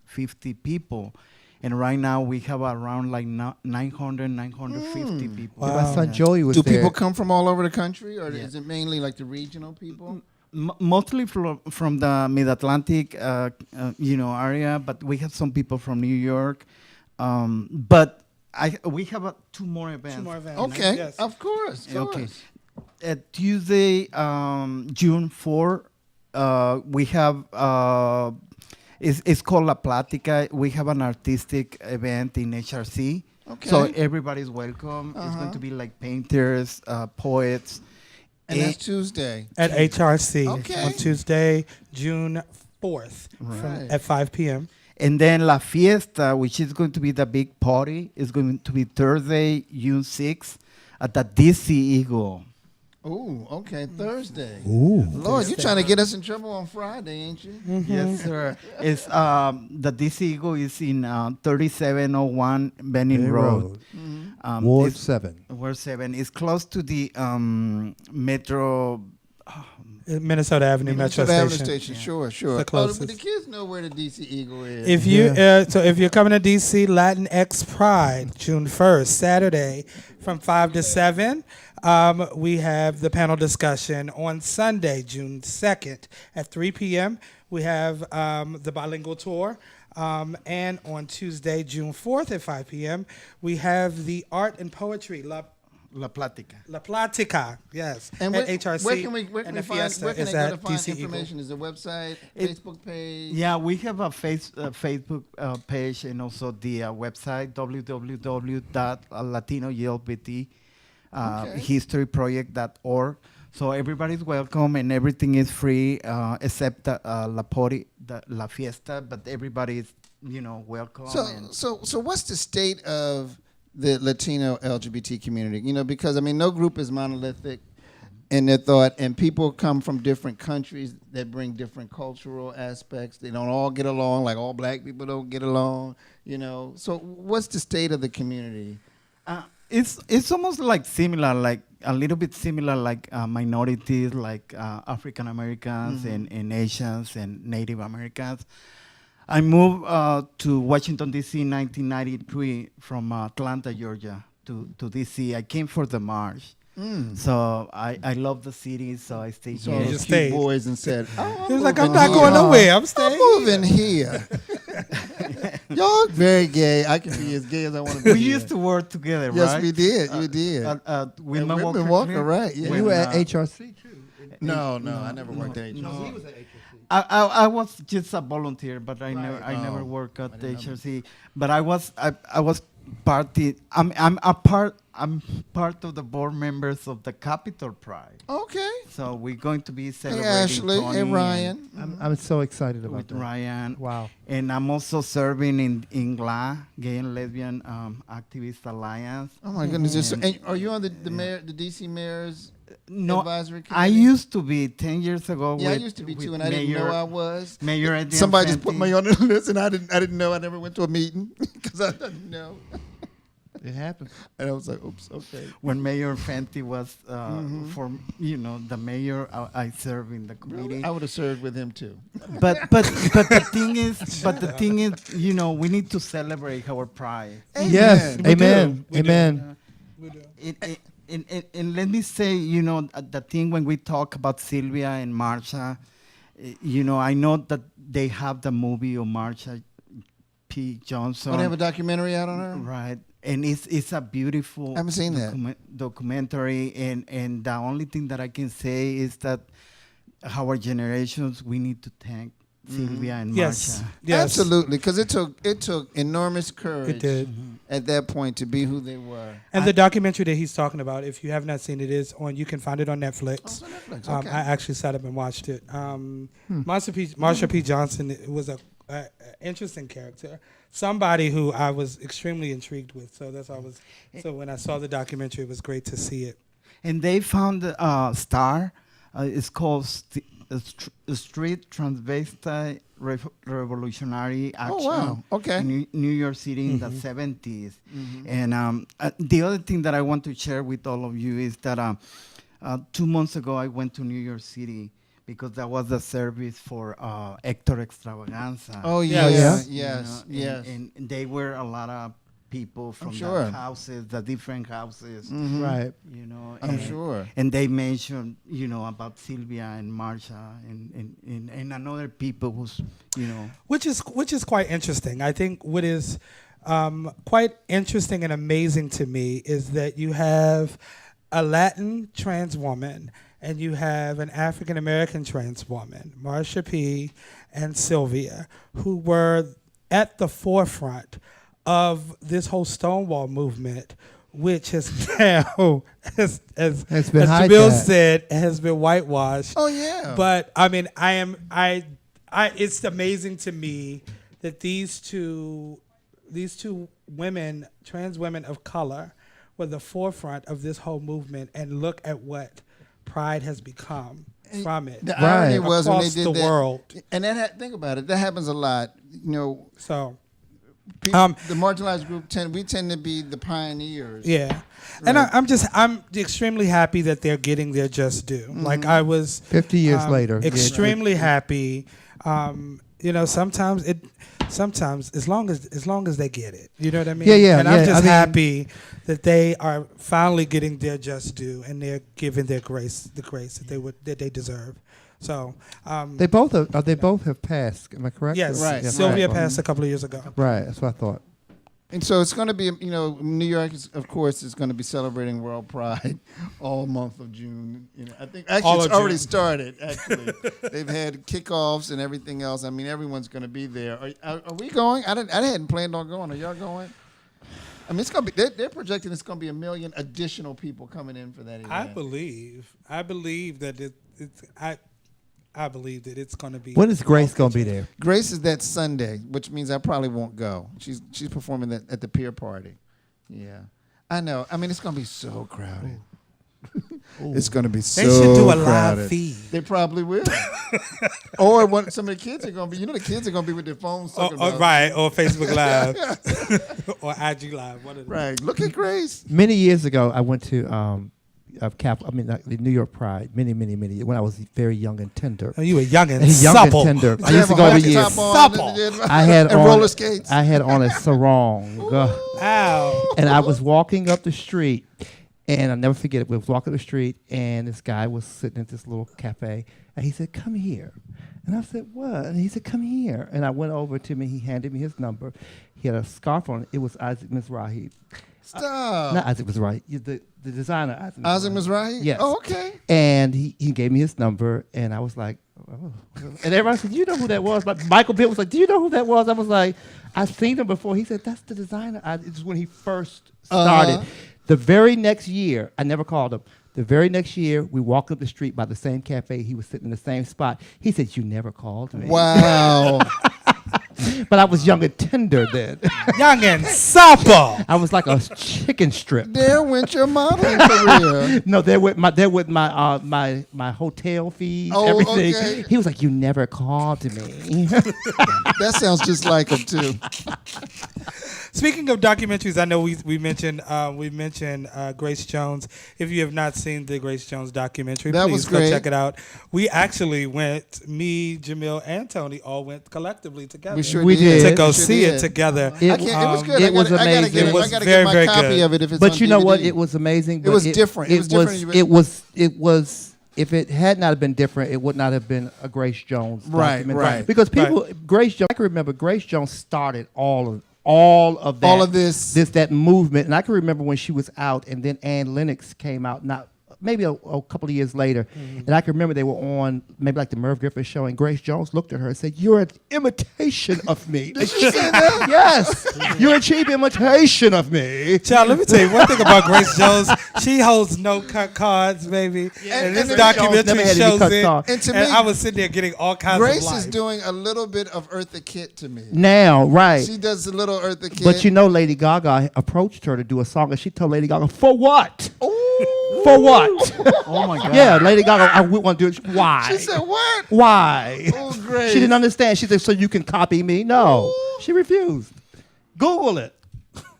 people. And right now we have around like 950 people. Wow. My son Joey was Do there. people come from all over the country, or Yeah. is it mainly like the regional people? Mostly from the Mid-Atlantic, area, but we have some people from New York. But we have two more events. Two more events. Okay, Yes. of course. Of Okay. course. Tuesday, June 4, we have, it's called La Plática. We have an artistic event in HRC. Okay. So everybody's welcome. It's going to be like painters, poets. And that's Tuesday. At HRC Okay. on Tuesday, June 4th Right. at 5 p.m. And then La Fiesta, which is going to be the big party, is going to be Thursday, June 6th at the DC Eagle. Ooh, okay, Thursday. Ooh. Lord, you're trying to get us in trouble on Friday, ain't you? Yes, sir. It's the DC Eagle is in 3701 Benning Road. Ward It's 7. Ward 7. It's close to the Metro. Minnesota Avenue Metro Avenue Station. Station. Sure, sure. The closest. But the kids know where the DC Eagle is. If you if you're coming to DC Latinx Pride, June 1st, Saturday, from 5 to 7, we have the panel discussion. On Sunday, June 2nd, at 3 p.m., we have the bilingual tour. And on Tuesday, June 4th at 5 p.m., we have the art and poetry, La Plática. La Plática, yes, and at HRC. where can we and the find, Fiesta where can is they go at to find DC Eagle. information? Is there a website, Facebook page? Yeah, we have a Facebook page and also the website www.latinoylbt.historyproject.org. So everybody's welcome and everything is free except La Fiesta, but everybody is welcome. So what's the state of the Latino LGBT community? Because no group is monolithic in their thought, and people come from different countries that bring different cultural aspects. They don't all get along, like all black people don't get along. So what's the state of the community? It's almost like similar, like a little bit similar, like minorities, like African Americans and Asians and Native Americans. I moved to Washington D.C. in 1993 from Atlanta, Georgia, to D.C. I came for the march. So I love the city, so I stayed So here. those just cute stayed. boys and said, oh, He was like, moving I'm not here. going nowhere. I'm staying. I'm moving here. Y'all very gay. I can be as gay as I want to be. We used to work together, Yes, right? we did. You did. Women Whitman Walker, right? Yeah. When, You were at HRC too. No, I never worked at HRC. He was at HRC. I was just a volunteer, but I never worked at the HRC. But I was party. I'm part of the board members of the Capitol Pride. Okay. So we're going to be Hey, celebrating Ashley. Tony Hey, Ryan. I'm so excited about with that. Ryan. Wow. And I'm also serving in GLA, Gay and Lesbian Activist Alliance. Oh, my goodness. And are you on the D.C. Mayor's No, advisory committee? I used to be 10 years ago. Yeah, I with- used to be with too, and I didn't know I was. Mayor Adrian Somebody just put Fenty. me on the list, and I didn't know. I never went to a meeting because I didn't know. It happened. And I was like, oops, okay. When Mayor Fenty was for the mayor, I served in the committee. I would have served with him too. But the thing is, we need to celebrate our pride. Yes. We Amen. do. Amen. And let me say, the thing when we talk about Sylvia and Marsha, I know that they have the movie of Marsha P. Johnson. Oh, they have a documentary out on her? Right. And it's a beautiful I haven't seen that. documentary. And the only thing that I can say is that our generations, we need to thank Sylvia and Yes. Marsha. Yes. Absolutely, because it took enormous courage It did. at that point to be who they were. And the documentary that he's talking about, if you have not seen it, is on. You can find it on Netflix. Oh, it's on Netflix, okay. I actually sat up and watched it. Marsha P. Johnson was a interesting character, somebody who I was extremely intrigued with. So that's why So when I saw the documentary, it was great to see it. And they found a star. It's called Street Transvestite Revolutionary Action. Oh, wow. Okay. In New York City in the 70s. And the other thing that I want to share with all of you is that 2 months ago I went to New York City because that was the service for Hector Extravaganza. Oh Yeah, yes, yeah. yes, You know, yes. And they were a lot of people from sure. the houses, the different houses. Right. I'm sure. And they mentioned, about Sylvia and Marsha and another people who's, Which is quite interesting. I think what is quite interesting and amazing to me is that you have a Latin trans woman and you have an African American trans woman, Marsha P. and Sylvia, who were at the forefront of this whole Stonewall movement, which has now, as been Jamil hijacked. said, has been whitewashed. Oh yeah. But I mean, it's amazing to me that these two women, trans women of color, were the forefront of this whole movement, and look at what Pride has become from it. The irony Right. was when they Across did the that, world. and think about it. That happens a lot. So People, the marginalized group tend to be the pioneers. yeah, and I'm extremely happy that they're getting their just due. Like I was 50 years later. extremely happy. Sometimes as long as they get it, you know what I mean. Yeah. And I'm just I mean, happy that they are finally getting their just due and they're given the grace that they deserve. So They both have passed. Am I correct? yes, Right. Yeah, Sylvia right. passed a couple of years ago. Right. That's what I thought. And so it's going to be, New York, of course, is going to be celebrating World Pride all month of June. I think All actually of it's already June. started. Actually, they've had kickoffs and everything else. I mean, everyone's going to be there. Are we going? I hadn't planned on going. Are y'all going? I mean, it's going to be. They're projecting it's going to be 1 million additional people coming in for that event. I believe that I believe that it's going to be. When is Grace going to be there? Grace is that Sunday, which means I probably won't go. She's performing at the pier party. Yeah, I know. I mean, it's going to be so crowded. It's going to be so They should do a crowded. live feed. They probably will. Or some of the kids are going to be, the kids are going to be with their phones talking about. Right, or Facebook Live, or IG Live. One of them. Right. Look at Grace. Many years ago, I went to the New York Pride. Many when I was very young and tender. Oh, you were young and Young supple. and tender. Did I you used to have go a every hockey year. top on Supple. I had and on roller skates. I had on a sarong. Ow. And I was walking up the street, and I'll never forget it. We was walking up the street, and this guy was sitting at this little cafe, and he said, "Come here." And I said, "What?" And he said, "Come here." And I went over to him, he handed me his number. He had a scarf on. It was Isaac Mizrahi. Stop. Not Isaac Mizrahi, the designer Isaac Isaac Mizrahi? Yes. Oh, okay. And he gave me his number, and I was like, oh. And everybody said, "Do you know who that was?" Like Michael Bill was like, "Do you know who that was?" I was like, "I've seen him before." He said, "That's the designer." It's when he first started. The very next year, I never called him. The very next year, we walked up the street by the same cafe. He was sitting in the same spot. He said, "You never called me." Wow. But I was young and tender then. Young and supple. I was like a chicken strip. There went your modeling career. No, there went my hotel fees, Oh, everything. okay. He was like, "You never called me." That sounds just like him, too. Speaking of documentaries, I know we mentioned Grace Jones. If you have not seen the Grace Jones documentary, That please was go great. check it out. We actually went, me, Jamil, and Tony all went collectively together. We sure We did. did. to go We sure see did. it together. I can't, it was good. It I was gotta amazing. get, It was I gotta very, get my very copy good. of it if it's But on you know what? DVD. It was amazing. It but was different. It was different. It was. If it had not been different, it would not have been a Grace Jones Right, documentary. right. Because Grace Jones. I can remember Grace Jones started all of that. All of this. That movement. And I can remember when she was out, and then Ann Lennox came out. Maybe a couple of years later, and I can remember they were on maybe like the Merv Griffith show, and Grace Jones looked at her and said, "You're an imitation of me." Did she say that? Yes, you're a cheap imitation of me. Child, let me tell you one thing about Grace Jones. She holds no cut cards, baby. And this and documentary Jones never had any shows cut it. cards. And to me, I was sitting there getting all kinds of Grace life. is doing a little bit of Eartha Kitt to me. Now, right. She does a little Eartha Kitt. But you know, Lady Gaga approached her to do a song, and she told Lady Gaga, "For what? Ooh. For what?" Oh my God. Yeah, Lady Gaga, I would want to do it. Why? She said, what? Why? Oh, Grace. She didn't understand. She said, "So you can copy me?" No. She refused. Google it.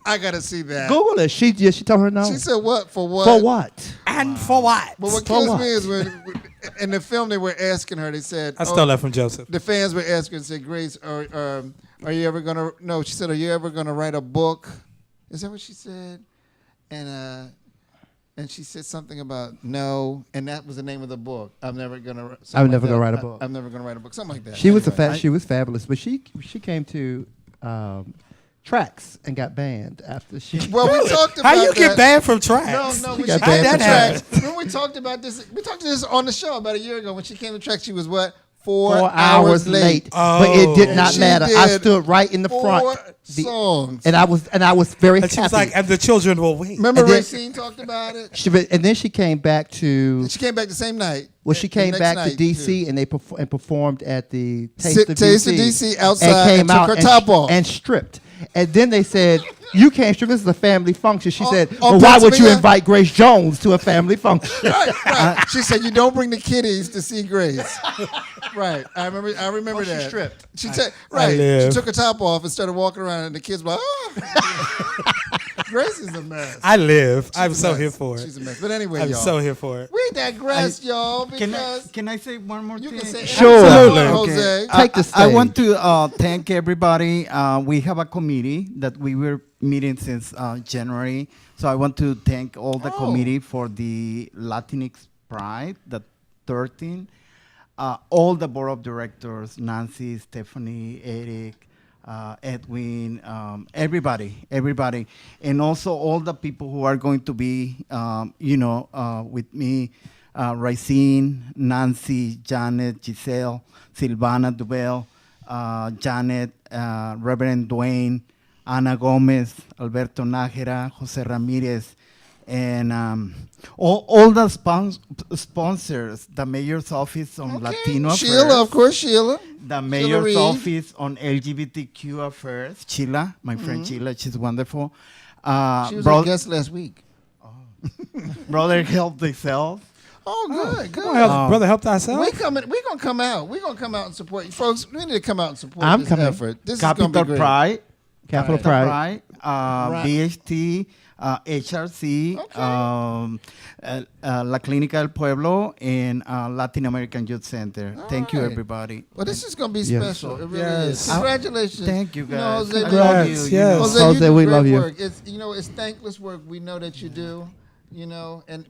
I got to see that. Google it. She told her no. She said, what? For what? For what? And for what? But what For kills what? me is when in the film they were asking her, they said, I stole that from Joseph. the fans were asking, said, Grace, are you ever going to, no, she said, are you ever going to write a book? Is that what she said? And she said something about no, and that was the name of the book. I'm never gonna write a book. I'm never gonna write a book. Something like that. She was Anyway. she was fabulous, but she came to Tracks and got banned after she. Well, we talked about How you get that. banned from tracks? No, She when got she came banned to from Tracks. Remember we talked about this? We talked to this on the show about a year ago. When she came to Tracks, she was what? 4 hours late. But it did not She matter. I did stood right in the 4 front. songs. And I was very And she happy. was like, and the children will wait. Remember and then- Racine talked about it? And then she came back to. She came back the same night. Well, she The came next back to night, DC too. and they performed at the Taste of Taste of DC. DC outside and came and took out her and top off. and stripped. And then they said, "You can't strip. This is a family function." She said, on "Well, why would you Pennsylvania? invite Grace Jones to a family function?" Right. She said, "You don't bring the kiddies to see Grace." Right. I remember She that. stripped. She right. live. She took her top off and started walking around, and the kids were like, "Oh." Grace is a mess. I live. She's I'm a so mess. here for it. She's a mess. But anyway, I'm y'all, so here for it. we digress, y'all, because Can I say one more you thing? can say Sure. absolutely, Absolutely. Jose. Take the I stage. want to thank everybody. We have a committee that we were meeting since January. So I want to thank all the committee for the Latinx Pride, the 13. All the board of directors, Nancy, Stephanie, Eric, Edwin, everybody. And also all the people who are going to be, with me, Racine, Nancy, Janet, Giselle, Silvana Dubel, Janet, Reverend Dwayne, Ana Gomez, Alberto Nájera, Jose Ramirez, and all the sponsors, the mayor's office on Latino Sheila, affairs, of course, Sheila. the Sheila mayor's Reed. office on LGBTQ affairs, Sheila, my friend Sheila, she's wonderful. She was a guest last week. Brother help themselves. Oh, good, good. Brother, help thyself. We're gonna come out. We're gonna come out and support you, folks. We need to come out and support I'm this coming. effort. This Capital is gonna be great. Pride. Capital Pride. Right. BHT, HRC, La Clínica del Pueblo, and Latin American Youth Center. Thank you, right. everybody. Well, this is gonna be Yes. special. It really Yes. is. Congratulations. Thank you, guys. Jose, I we love love you. Congrats, You yes. know. Jose, Jose, you do we great love you. work. It's thankless work. We know that you do.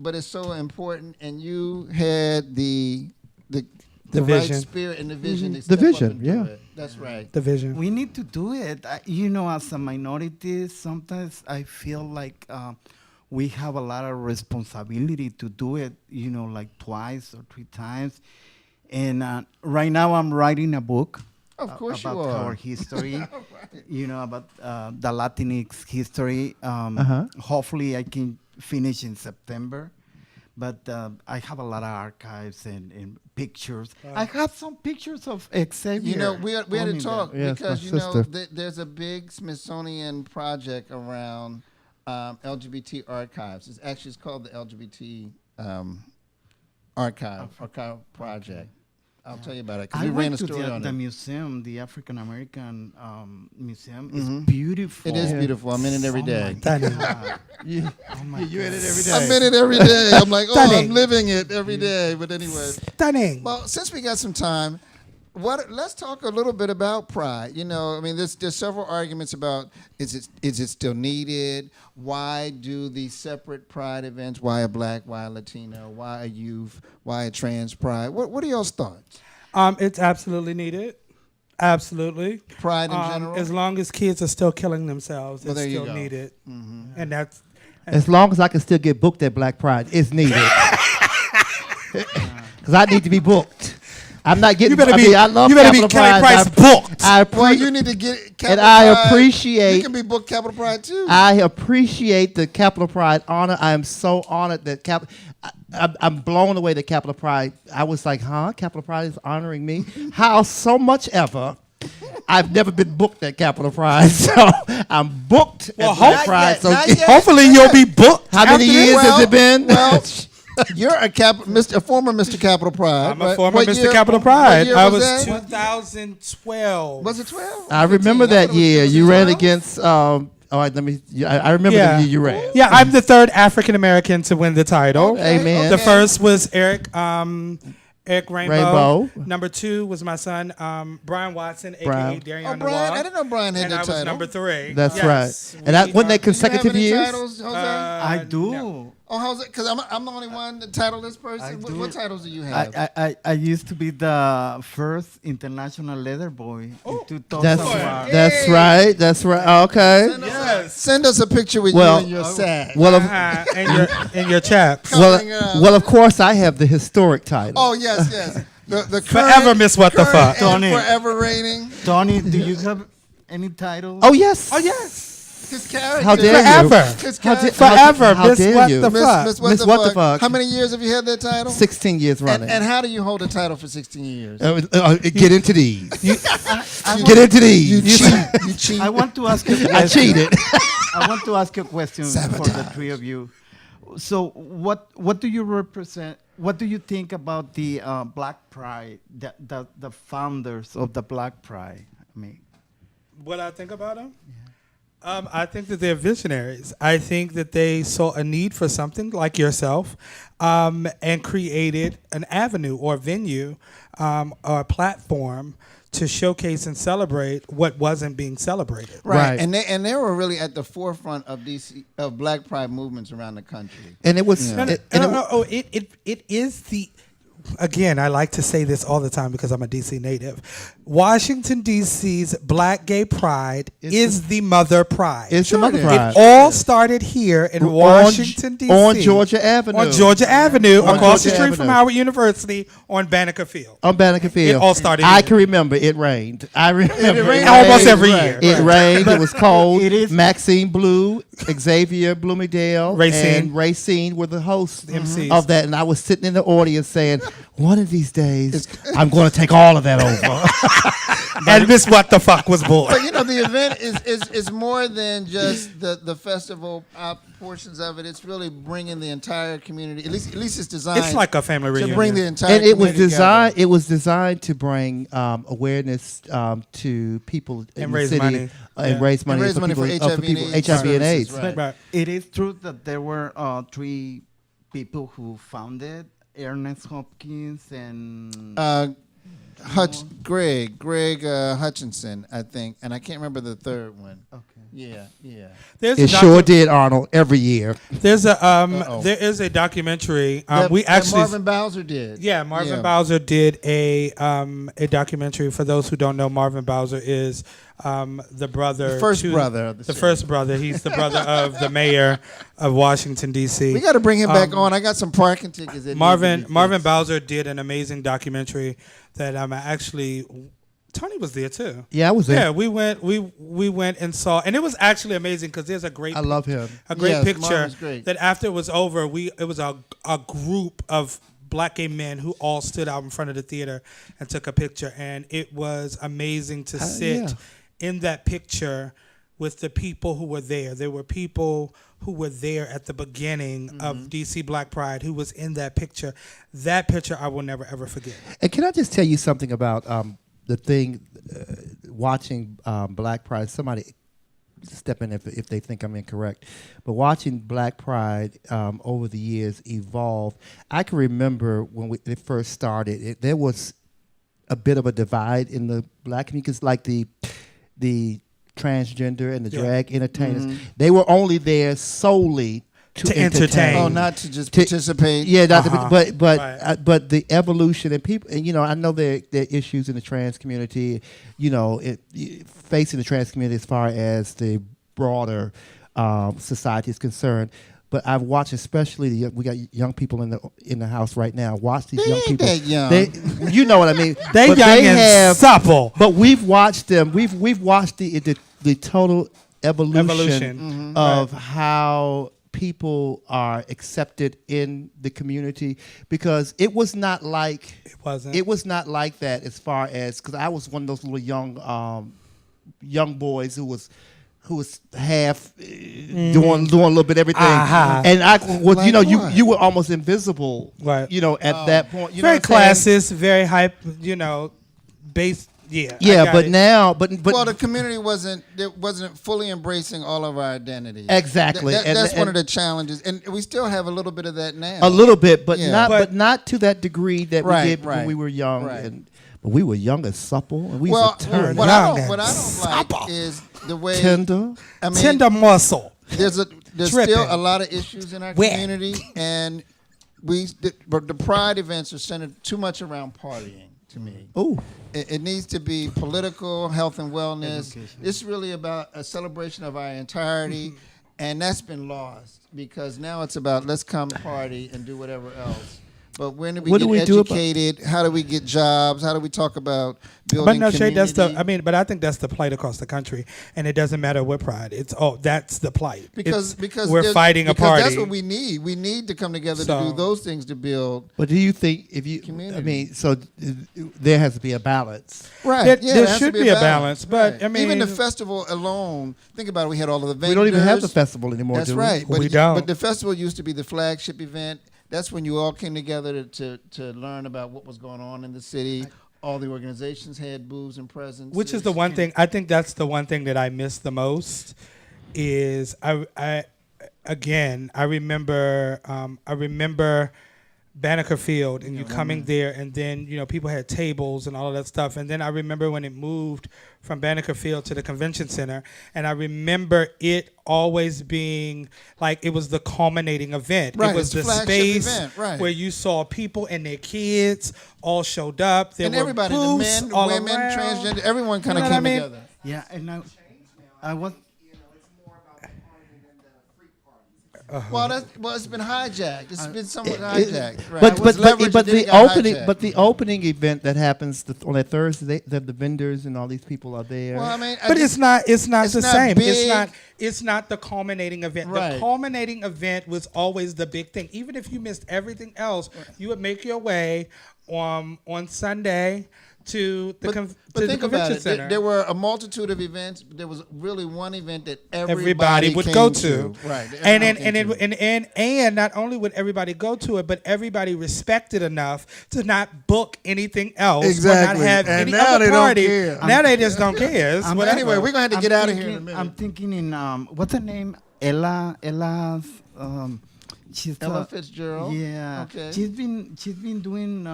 But it's so important. And you had the right vision. spirit and the vision. to The step up vision, and do yeah. it. That's right. The vision. We need to do it. As a minority, sometimes I feel like we have a lot of responsibility to do it, like twice or 3 times. And right now I'm writing a book Of course you about are. our history, about the Latinx history. Hopefully I can finish in September. But I have a lot of archives and pictures. I have some pictures of Xavier. We had to talk Yes, because my sister. there's a big Smithsonian project around LGBT archives. It's called the LGBT archive project. I'll tell you about it because I we ran a went to story on the it. museum, the African American Museum. It's beautiful. It is beautiful. I'm in it every day. Stunning. You in it every day. I'm in it every day. I'm like, Stunning. I'm living it every day. But anyway, Stunning. well, since we got some time, let's talk a little bit about pride. There's several arguments about is it still needed? Why do these separate pride events? Why a black? Why a Latino? Why a youth? Why a trans pride? What are y'all's thoughts? It's absolutely needed. Absolutely. Pride in general? As long as kids are still killing themselves, Well, it's there you still go. needed. And that's As long as I can still get booked at Black Pride, it's needed. Because I need to be booked. I'm not getting. I love Capital Kelly Pride. Price booked. Well, you need to get Capital and I Pride. appreciate. You can be booked Capital Pride too. I appreciate the Capital Pride honor. I am so honored that I'm blown away that Capital Pride. I was like, Capital Pride is honoring me. How so much ever? I've never been booked at Capital Pride, so I'm booked at Black Pride. So Hopefully you'll be booked. how many years has it been? Well, you're a former Mr. Capital Pride. I'm a right? former What Mr. year- Capital what Pride. year I was was that? 2012. Was it 12? I remember 15? I that thought it was- year. was it You ran 12? against. All right, I remember the year you ran. Yeah, I'm the third African American to win the title. Amen. The first was Eric Rainbow. Rainbow. Number 2 was my son, Brian Watson, Brian. a.k.a. Darian Oh, Brian, I didn't know Brian had and that I was title. number 3. That's Yes. right. And I, wasn't that Do you have consecutive any years? titles, Jose? I do. no. Oh, how's it? Because I'm the only one that titleless person. What titles do you have? I used to be the first international leather boy in 2001. That's right. That's right. Okay. Send us a picture with Well, you and your sack. Well, And your chaps. well, of course, I have the historic title. Oh, yes. The Forever current- Miss What the current Fuck. and Tony. Forever reigning. Tony, do you have any titles? Oh, yes. His character. How dare Forever. you? His character. Forever how Miss dare What you? the Fuck. Miss What the Fuck. How many years have you had that title? 16 years running. And how do you hold a title for 16 years? Get into these. I Get into these. You cheat. I want to ask you a I question. cheated. I want to ask you a question for the 3 of you. So, what do you represent? What do you think about the Black Pride, the founders of the Black Pride? I mean, What I think about them? I think that they're visionaries. I think that they saw a need for something like yourself and created an avenue or venue or a platform to showcase and celebrate what wasn't being celebrated. Right. And they were really at the forefront of of Black Pride movements around the country. And it was. It is the. Again, I like to say this all the time because I'm a DC native. Washington, D.C.'s Black Gay Pride is the mother pride. It's the mother pride. It all started here in Washington, D.C. On Georgia Avenue. On Georgia Avenue, On across the Georgia street from Avenue. Howard University on Banneker Field. On Banneker Field. It all started I here. can remember it rained. I remember it rained almost every year. It rained. It was cold. It is- Maxine Blue, Xavier Bloomingdale, Racine. and Racine were the hosts MCs. of that. And I was sitting in the audience saying, one of these days, I'm going to take all of that over. and Miss What the Fuck was born. But you know, the event is more than just the festival portions of it. It's really bringing the entire community. At least it's designed. It's like a family reunion. To bring the entire. And it was community designed. together. It was designed to bring awareness to people in And the raise city money. and raise money, And raise money for people, HIV and AIDS HIV and services, AIDS. right. Right. It is true that there were 3 people who founded Ernest Hopkins and Greg Hutchinson, I think, and I can't remember the third one. okay. Yeah. There's It a sure did, Arnold, every year. There's a Uh-oh. there is a documentary. That- We that actually Marvin Bowser did. Marvin Bowser did a documentary. For those who don't know, Marvin Bowser is the brother, The first brother of the the city. first brother. He's the brother of the mayor of Washington D.C. We got to bring him back on. I got some parking tickets. that need to be Marvin fixed. Bowser did an amazing documentary that actually. Tony was there too. Yeah, I was there. Yeah, we went and saw, and it was actually amazing because there's a great I love him. a great Yes, picture Marvin's great. that after it was over, it was a group of black gay men who all stood out in front of the theater and took a picture, and it was amazing to sit yeah. in that picture with the people who were there. There were people who were there at the beginning of DC Black Pride who was in that picture. That picture I will never ever forget. And can I just tell you something about the thing, watching Black Pride? Somebody step in if they think I'm incorrect. But watching Black Pride over the years evolve, I can remember when it first started, there was a bit of a divide in the black community, because like the transgender and the drag entertainers, they were only there solely to entertain. Oh, not to just participate. Yeah, not Uh-huh. but the evolution and people, and I know there are issues in the trans community, facing the trans community as far as the broader society is concerned. But I've watched, especially we got young people in the house right now. Watch these They young ain't people. that young. You know what I mean? They But young and supple. But we've watched them. We've watched the total evolution of how people are accepted in the community, because it was not like wasn't. that as far as, because I was one of those little young boys who was half doing a little bit everything, and I was Like what? you were almost invisible, Right. At that point. Very classist, very hype, based. Yeah. I got but it. now, but Well, the community wasn't fully embracing all of our identities. Exactly. That's And- one of the challenges, and we still have a little bit of that now. a little bit, but Yeah. not But- not to that degree that Right, we did right, when we were young. right. But we were young and supple, and we Well, used to turn what young I don't like supple. is the way tender. I mean, Tender muscle. there's Tripping. still a lot of issues in our Wet. community, and the pride events are centered too much around partying. To me, Oh, it needs to be political, health and wellness. It's really about a celebration of our entirety, and that's been lost because now it's about let's come party and do whatever else. But when do we What do get we do about- educated? How do we get jobs? How do we talk about building But no, community? Shay, but I think that's the plight across the country, and it doesn't matter what pride. That's the plight. because we're there's- fighting a because party. That's what we need. We need to come together to So- do those things to build. but do you think I Community. mean, so there has to be a balance. Right. There has to should be a balance, but, I mean- even the festival alone. Think about it. We had all of the vendors. We don't even have the festival anymore. That's do we? right. But We don't. But the festival used to be the flagship event. That's when you all came together to learn about what was going on in the city. All the organizations had booths and presents. Which is the one thing I think that's the one thing that I miss the most is I remember Banneker Field and you coming there, and then people had tables and all of that stuff, and then I remember when it moved from Banneker Field to the convention center, and I remember it always being like it was the culminating event. Right, It was it's the a flagship space event, right. where you saw people and their kids all showed up. There And were everybody, the booths men, all women, around. transgender, everyone kind You of know what came I mean? together. Yeah, and I was. Well, it's been hijacked. It's been somewhat hijacked. Right. But It was leveraged and then it got hijacked. the opening event that happens on that Thursday, the vendors and all these people are there. Well, I mean, But it's not the not same. big. It's not the culminating event. Right. The culminating event was always the big thing. Even if you missed everything else, you would make your way on Sunday to the But to think the about convention it. center. There were a multitude of events. But there was really one event that everybody would came go to. Right. And everybody came to. and not only would everybody go to it, but everybody respected enough to not book anything else. Exactly. Or not have And any now other they don't party. care. Now they just don't care. It's I'm- whatever. Anyway, we're gonna have to get out of here in a thinking- minute. I'm thinking in what's her name? Ella's. She's Ella Fitzgerald. Yeah. Okay. She's been doing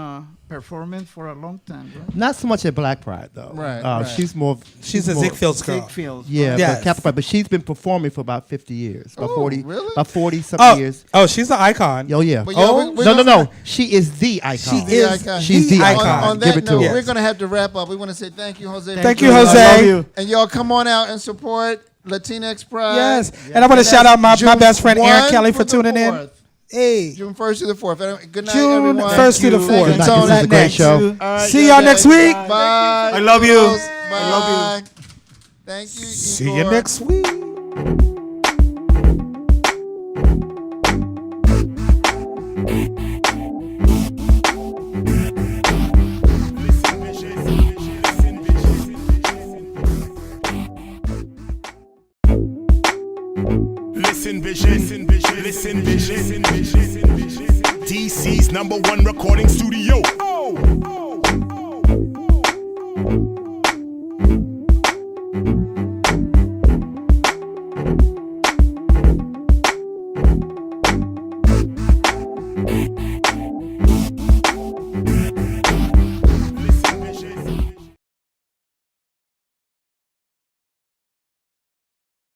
performance for a long time, right? Not so much at Black Pride though. Right, right. She's more. She's a more- Ziegfeld's girl. Ziegfeld. Yeah, Yes. but Capital Pride. But she's been performing for about 50 years. About Oh, 40. really? About 40 something years. Oh, she's an icon. Oh yeah. But yeah, Oh, we're No. gonna- She is the icon. She The is icon. She's the icon. On Give that it to note, her. we're gonna have to wrap up. We want to say thank you, Jose. Thank you, for Jose. joining us. I love you. And y'all come on out and support Latinx Pride. Yes. And I want to shout out my best friend Aaron Kelly for tuning in. 4th. Hey. June 1st to the 4th. Good night, June everyone. 1st to the 4th. Thank you, Good night. Tony. This is a great show. All right, See y'all next week. Bye. I love you. Bye. I love you. Thank you. See you Igor. next week. Listen, vision. Listen, vision. DC's #1 recording studio. Oh.